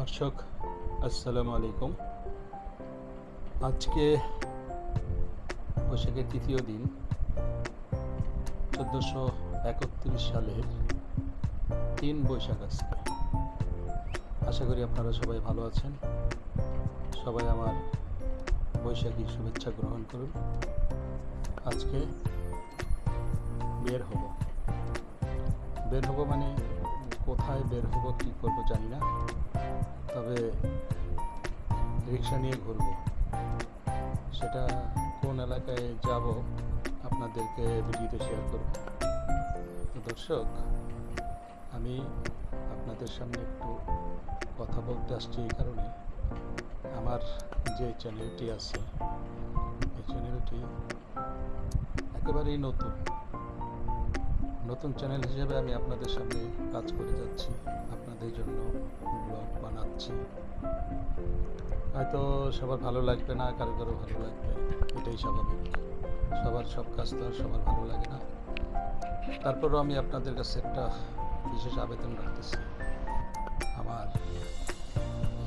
দর্শক আসসালামু আলাইকুম। আজকে বৈশাখের তৃতীয় দিন, 1431 সালের 3 বৈশাখ আজকে। আশা করি আপনারা সবাই ভালো আছেন। সবাই আমার বৈশাখী শুভেচ্ছা গ্রহণ করুন। আজকে বের হব মানে কোথায় বের হব, কী করবো জানি না, তবে রিক্সা নিয়ে ঘুরবো। সেটা কোন এলাকায় যাব আপনাদেরকে ভিডিওতে শেয়ার করব। তো দর্শক, আমি আপনাদের সামনে একটু কথা বলতে আসছি এই কারণে, আমার যে চ্যানেলটি আছে এই চ্যানেলটি একেবারেই নতুন চ্যানেল হিসেবে আমি আপনাদের সামনে কাজ করে যাচ্ছি, আপনাদের জন্য ব্লগ বানাচ্ছি। হয়তো সবার ভালো লাগবে না, কারো ভালো লাগবে, এটাই স্বাভাবিক। সবার সব কাজ তো আর সবার ভালো লাগে না। তারপরেও আমি আপনাদের কাছে একটা বিশেষ আবেদন রাখতেছি, আমার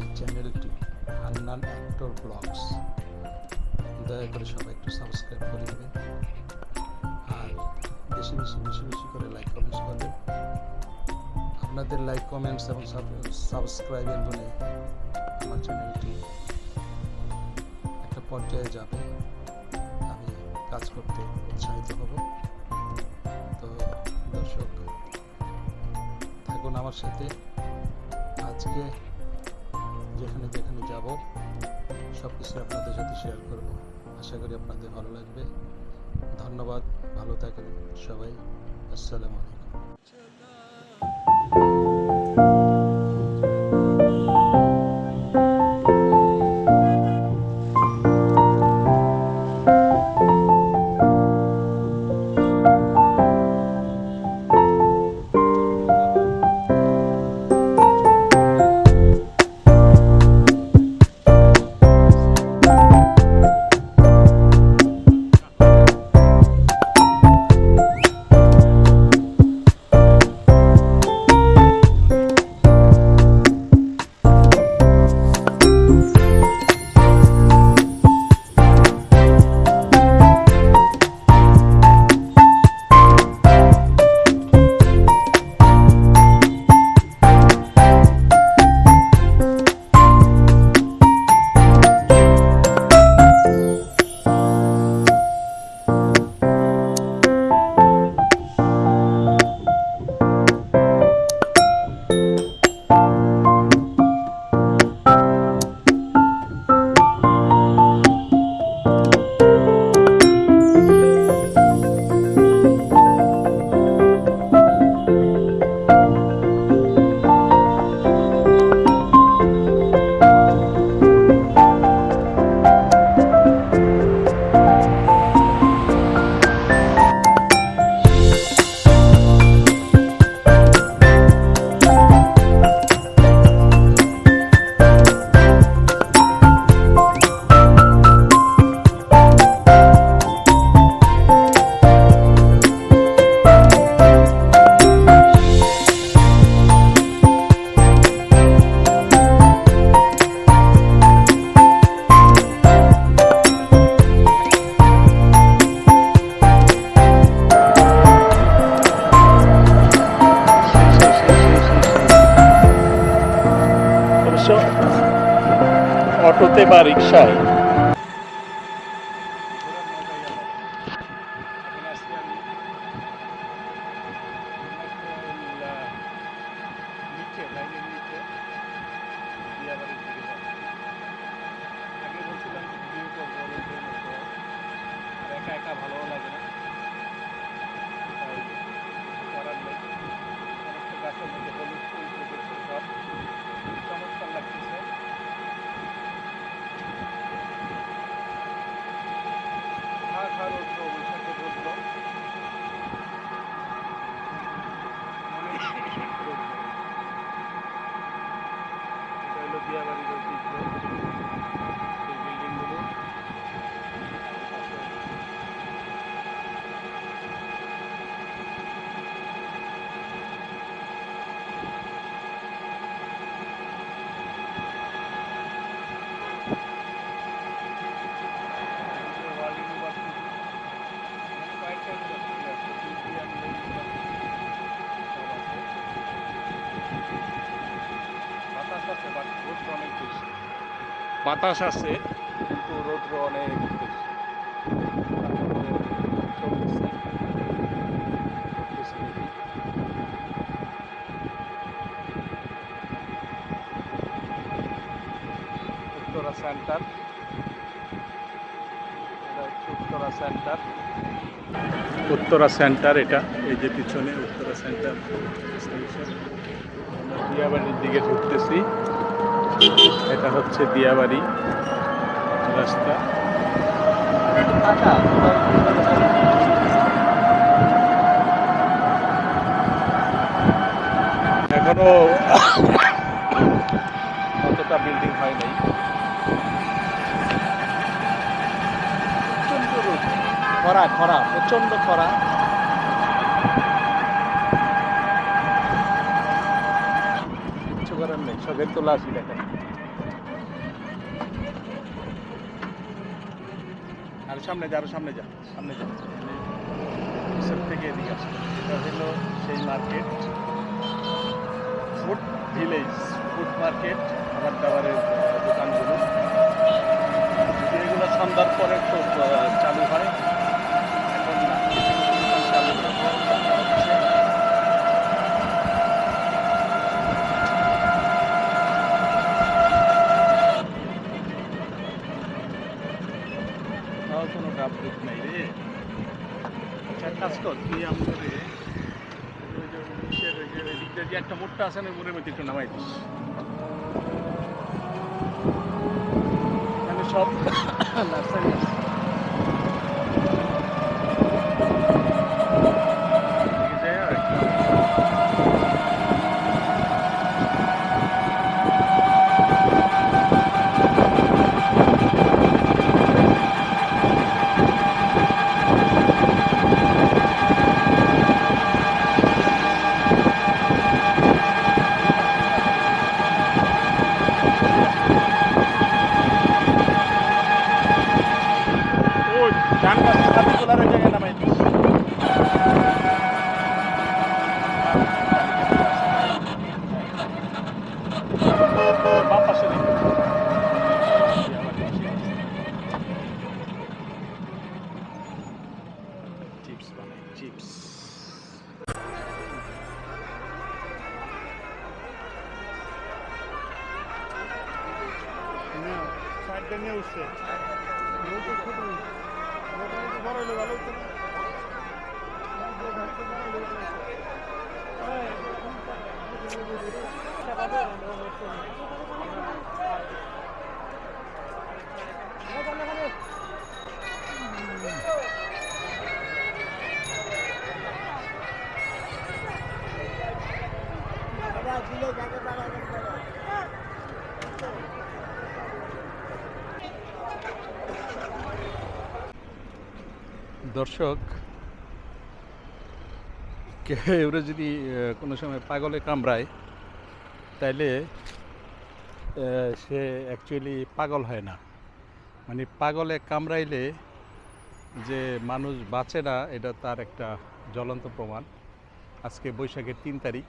এই চ্যানেলটি হান্নান অ্যাক্টর ব্লগস, দয়া করে সবাই একটু সাবস্ক্রাইব করে দেবেন, আর বেশি করে লাইক কমেন্টস করবেন। আপনাদের লাইক কমেন্টস এবং সাবস্ক্রাইবের বলে আমার চ্যানেলটি একটা পর্যায়ে যাবে, আমি কাজ করতে উৎসাহিত হব। তো দর্শক, থাকুন আমার সাথে। আজকে যেখানে যাব সব কিছু আপনাদের সাথে শেয়ার করব। আশা করি আপনাদের ভালো লাগবে। ধন্যবাদ, ভালো থাকেন সবাই। আসসালামু আলাইকুম। অটোতে বা রিক্সায় একা ভালো লাগে না, করার নেই। সমস্ত গাছের মধ্যে হলুদ ফুল ফুটেছে, সব চমৎকার লাগতেছে। রৌদ্র, বৈশাখের রৌদ্র, এটা হলো দিয়াবাড়ির ঐতিহ্য, এই বিল্ডিংগুলো। বাতাস আছে কিন্তু রৌদ্র অনেক বেশি। তারপরে চলতেছে, করতেছি দেখি। উত্তরা সেন্টার, এটা হচ্ছে উত্তরা সেন্টার। উত্তরা সেন্টার এটা, এই যে পিছনে উত্তরা সেন্টার স্টেশন। আমরা দিয়াবাড়ির দিকে ঢুকতেছি। এটা হচ্ছে দিয়াবাড়ি রাস্তা। এখনো অতটা বিল্ডিং হয় নাই। প্রচন্ড রোদ, খরা খরা, প্রচন্ড খরা। কিছু করার নেই, শখের তোলা আসি দেখেন। আর সামনে যা, আরো সামনে যা, সামনে যা, পিছন থেকে এদিকে আসে। এটা হলো সেই market, food village, food market, খাবার দাবারের দোকানগুলো। যেগুলো সন্ধ্যার পরে তো চালু হয়, এখন না, চালু হচ্ছে। তাও কোনো আপডেট নাই রে। আচ্ছা কাজ কর, তুই আমাদের যে একটা মোটটা আছে না, মোড়ের মধ্যে একটু নামাই দিস। এখানে সব নার্সারি আছে। চিপস বানাই, চিপস। সাইডটা নিয়ে উঠছে, বড় হলে ভালো হতো। দর্শক, কেউ যদি কোনো সময় পাগলে কামড়ায়, তাইলে সে অ্যাকচুয়ালি পাগল হয় না। মানে পাগলে কামড়াইলে যে মানুষ বাঁচে না, এটা তার একটা জ্বলন্ত প্রমাণ। আজকে বৈশাখের 3 তারিখ,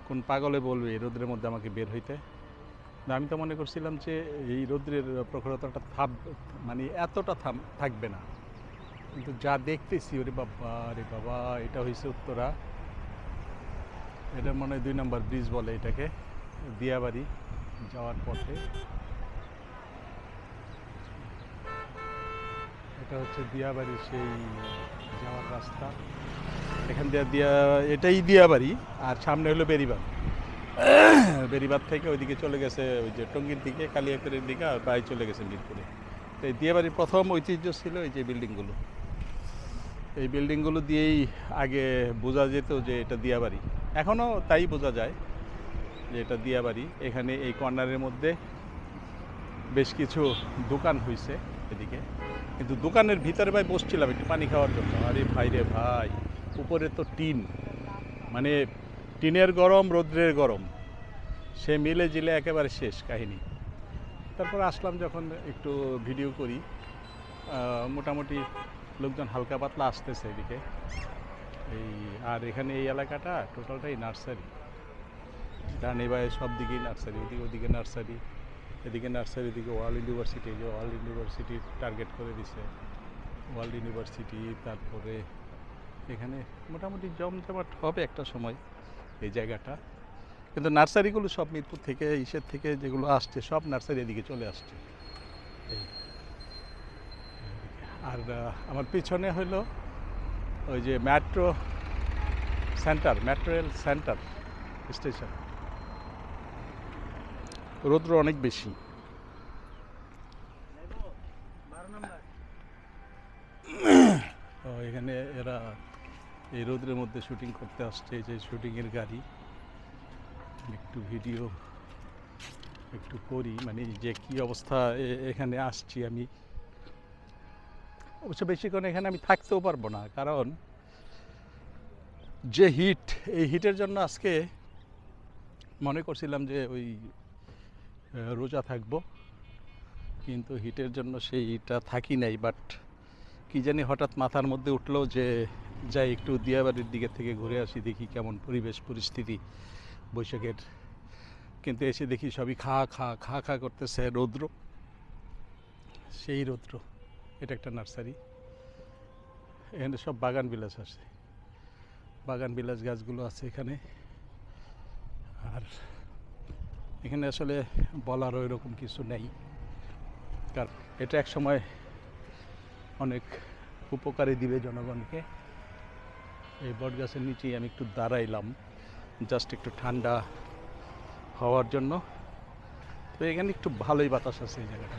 কোন পাগলে বলবে এই রোদ্রের মধ্যে আমাকে বের হইতে? আমি তো মনে করছিলাম যে এই রোদ্রের প্রখরতাটা মানে এতটা থাকবে না, কিন্তু যা দেখতেছি, ওরে বাবা রে বাবা, এটা হয়েছে উত্তরা। এটা মনে হয় 2 নম্বর ব্রিজ বলে এটাকে, দিয়াবাড়ি যাওয়ার পথে। এটা হচ্ছে দিয়াবাড়ি সেই যাওয়ার রাস্তা। এখান দিয়ে এটাই দিয়াবাড়ি, আর সামনে হলো বেরিবাঁধ। বেরিবাঁধ থেকে ওইদিকে চলে গেছে ওই যে টঙ্গীর দিকে, কালিয়াকৈরের দিকে, আর বাই চলে গেছে মিরপুরে। তো এই দিয়াবাড়ির প্রথম ঐতিহ্য ছিল এই যে বিল্ডিংগুলো। এই বিল্ডিংগুলো দিয়েই আগে বোঝা যেত যে এটা দিয়াবাড়ি। এখনও তাই বোঝা যায় যে এটা দিয়াবাড়ি। এখানে এই কর্নারের মধ্যে বেশ কিছু দোকান হয়েছে এদিকে, কিন্তু দোকানের ভিতরে ভাই বসছিলাম একটু পানি খাওয়ার জন্য। আরে ভাই রে ভাই, উপরে তো টিন, মানে টিনের গরম, রৌদ্রের গরম, সে মিলে জিলে একেবারে শেষ কাহিনী। তারপর আসলাম যখন একটু ভিডিও করি, মোটামুটি লোকজন হালকা পাতলা আসতেছে এদিকে। আর এখানে এই এলাকাটা টোটালটাই নার্সারি। ডানে বায়ে সব দিকেই নার্সারি, ওদিকে নার্সারি, এদিকে নার্সারি, এদিকে ওয়ার্ল্ড ইউনিভার্সিটি, যে ওয়ার্ল্ড ইউনিভার্সিটি টার্গেট করে দিছে, ওয়ার্ল্ড ইউনিভার্সিটি। তারপরে এখানে মোটামুটি জমজমাট হবে একটা সময় এই জায়গাটা। কিন্তু নার্সারিগুলো সব মিরপুর থেকে, ইসের থেকে যেগুলো আসছে সব নার্সারি এদিকে চলে আসছে এই। আর আমার পিছনে হলো ওই যে মেট্রো রেল সেন্টার স্টেশন। রৌদ্র অনেক বেশি। এখানে এরা এই রোদের মধ্যে শুটিং করতে আসছে, যে শুটিংয়ের গাড়ি। একটু ভিডিও একটু করি, মানে যে কি অবস্থা এখানে আসছি আমি। অবশ্য বেশিক্ষণ এখানে আমি থাকতেও পারবো না, কারণ যে হিট, এই হিটের জন্য আজকে মনে করছিলাম যে ওই রোজা থাকবো, কিন্তু হিটের জন্য সেইটা থাকি নাই। বাট কি জানি হঠাৎ মাথার মধ্যে উঠলো যে যাই একটু দিয়াবাড়ির দিকে থেকে ঘুরে আসি, দেখি কেমন পরিবেশ পরিস্থিতি বৈশাখের। কিন্তু এসে দেখি সবই খা খা খা খা করতেছে, রৌদ্র, সেই রৌদ্র। এটা একটা নার্সারি, এখানে সব বাগান বিলাস আছে, বাগান বিলাস গাছগুলো আছে এখানে। আর এখানে আসলে বলার ওই রকম কিছু নেই, কারণ এটা এক সময় অনেক উপকারে দিবে জনগণকে। এই বট গাছের নিচেই আমি একটু দাঁড়াইলাম, জাস্ট একটু ঠান্ডা হওয়ার জন্য। তো এখানে একটু ভালোই বাতাস আছে এই জায়গাটা।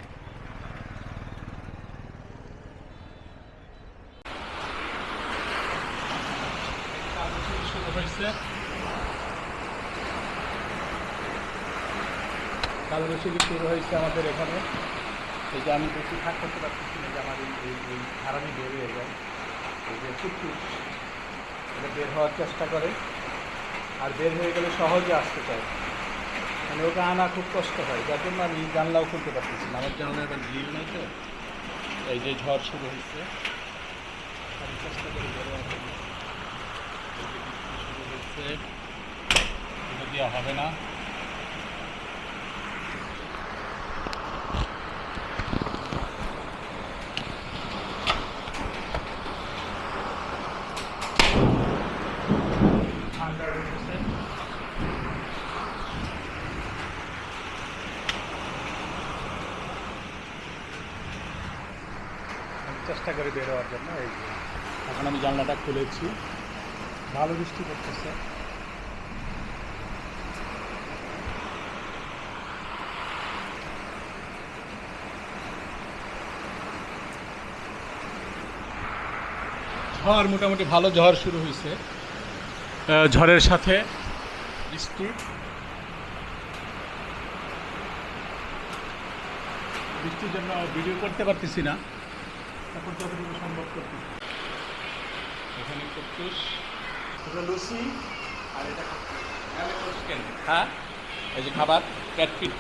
কালবৈশাখী শুরু হয়েছে আমাদের এখানে। এই যে আমি বেশি থাকতে পারতেছি না, যে আমার এই হারামি বের হয়ে যায়। এই যে টুকটুক এটা বের হওয়ার চেষ্টা করে, আর বের হয়ে গেলে সহজে আসতে চায়, মানে ওকে আনা খুব কষ্ট হয়। যার জন্য আমি জানলাও খুলতে পারতেছি না, আমার জানলা এবার গ্রিল নেই তো। এই যে ঝড় শুরু হয়েছে, আমি চেষ্টা করি বের হওয়ার জন্য। শুরু হচ্ছে, এটা দেওয়া হবে না। চেষ্টা করে বের হওয়ার জন্য। এই যে এখন আমি জানলাটা খুলেছি, ভালো বৃষ্টি করতেছে। ঝড়, মোটামুটি ভালো ঝড় শুরু হয়েছে। ঝড়ের সাথে বৃষ্টি। বৃষ্টির জন্য ভিডিও করতে পারতেছি না, তারপর যতটুকু সম্ভব করতেছি। এখানে কটুস, এটা লুচি, আর এটা চিকেন। হ্যাঁ, এই যে খাবার ক্যাটফিট,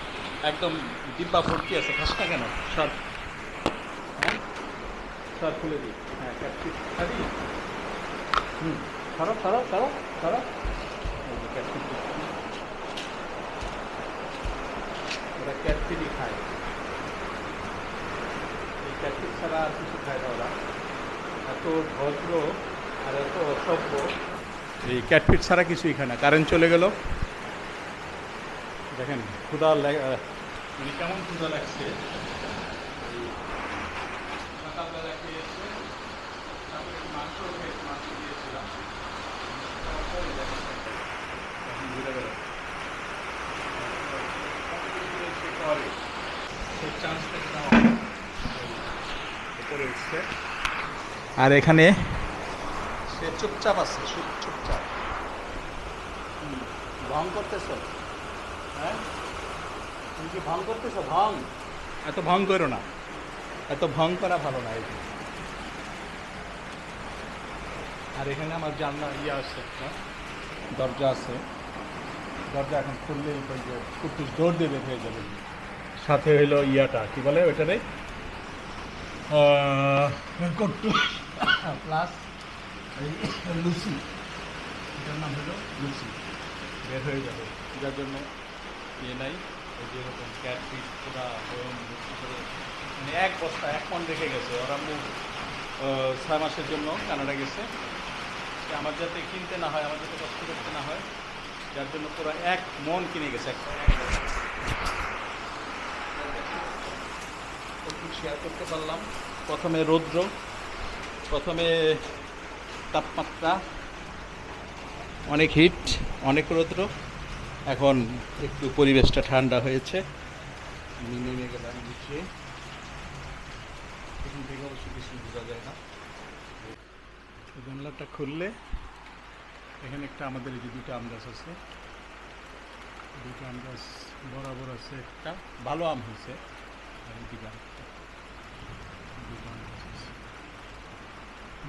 একদম ডিব্বা ভর্তি আছে। খাসটা কেন? সব সব খুলে দিই। হ্যাঁ, ক্যাটফিট খাবি? সরো সরো সরো সরো। এই যে ক্যাটফিট, ওরা ক্যাটফিটই খায়। এই ক্যাটফিট ছাড়া আর কিছু খায় না ওরা। এত ভদ্র আর এত অসভ্য, এই ক্যাটফিট ছাড়া কিছুই খায় না। কারেন্ট চলে গেল, দেখেন ক্ষুধা মানে কেমন ক্ষুধা লাগছে। সকালবেলা খেয়েছে, তারপরে মাংস খেয়েছে, মাংস দিয়েছিলাম, এখন ঘুরে গেল। সেই চান্সটাকে নেওয়া উপরে উঠছে। আর এখানে সে চুপচাপ আছে, চুপচাপ। ভং করতেছ? হ্যাঁ, তুমি কি ভং করতেছ? ভং, এত ভং করো না, এত ভং করা ভালো না। আর এখানে আমার জানলা আছে, দরজা আছে। দরজা এখন খুললেই ওই যে কুটুস দৌড় দিয়ে বের হয়ে যাবে। সাথে হইলো কি বলে ওইটারে, কটুস প্লাস লুচি, এটার নাম হলো লুচি, বের হয়ে যাবে। যার জন্য নাই। এই যে এরকম ক্যাটফিট পুরা বয়ম ভর্তি করে, মানে এক বস্তা 1 মণ রেখে গেছে। ওর আম্মু 6 মাসের জন্য কানাডা গেছে। যে আমার যাতে কিনতে না হয়, আমার যাতে কষ্ট করতে না হয়, যার জন্য পুরো 1 মণ কিনে গেছে। একটু শেয়ার করতে পারলাম। প্রথমে রৌদ্র, প্রথমে তাপমাত্রা, অনেক হিট, অনেক রৌদ্র। এখন একটু পরিবেশটা ঠান্ডা হয়েছে। আমি নেমে গেলাম নিচে। এখান থেকে অবশ্য কিছু বোঝা যায় না। জানলাটা খুললে এখানে একটা আমাদের এই যে 2টা আম গাছ আছে। 2টা আম গাছ বরাবর আছে, একটা ভালো আম হয়েছে, আর এইদিকে আরেকটা। 2টা আম গাছ আছে।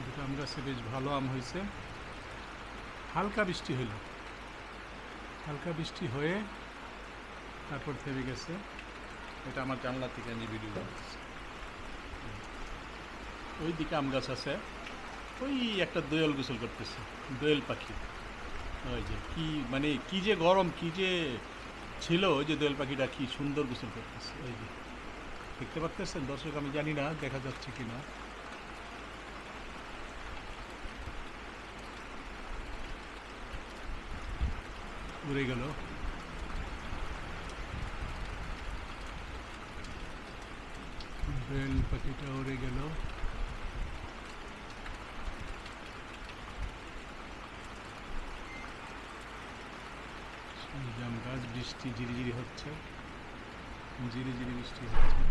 2টা আম গাছে বেশ ভালো আম হয়েছে। হালকা বৃষ্টি হইল, হালকা বৃষ্টি হয়ে তারপর থেমে গেছে। এটা আমার জানলা থেকে আমি ভিডিও করতেছি। ওই দিকে আম গাছ আছে, ওই একটা দোয়েল গোসল করতেছে, দোয়েল পাখি। ওই যে কি মানে কি যে গরম, কি যে ছিল, ওই যে দোয়েল পাখিটা কি সুন্দর গোসল করতেছে। ওই যে দেখতে পাচ্ছেন দর্শক, আমি জানি না দেখা যাচ্ছে কি না। উড়ে গেল। দোয়েল পাখিটা উড়ে গেল। জাম গাছ, বৃষ্টি ঝিরিঝিরি হচ্ছে, ঝিরিঝিরি বৃষ্টি হচ্ছে।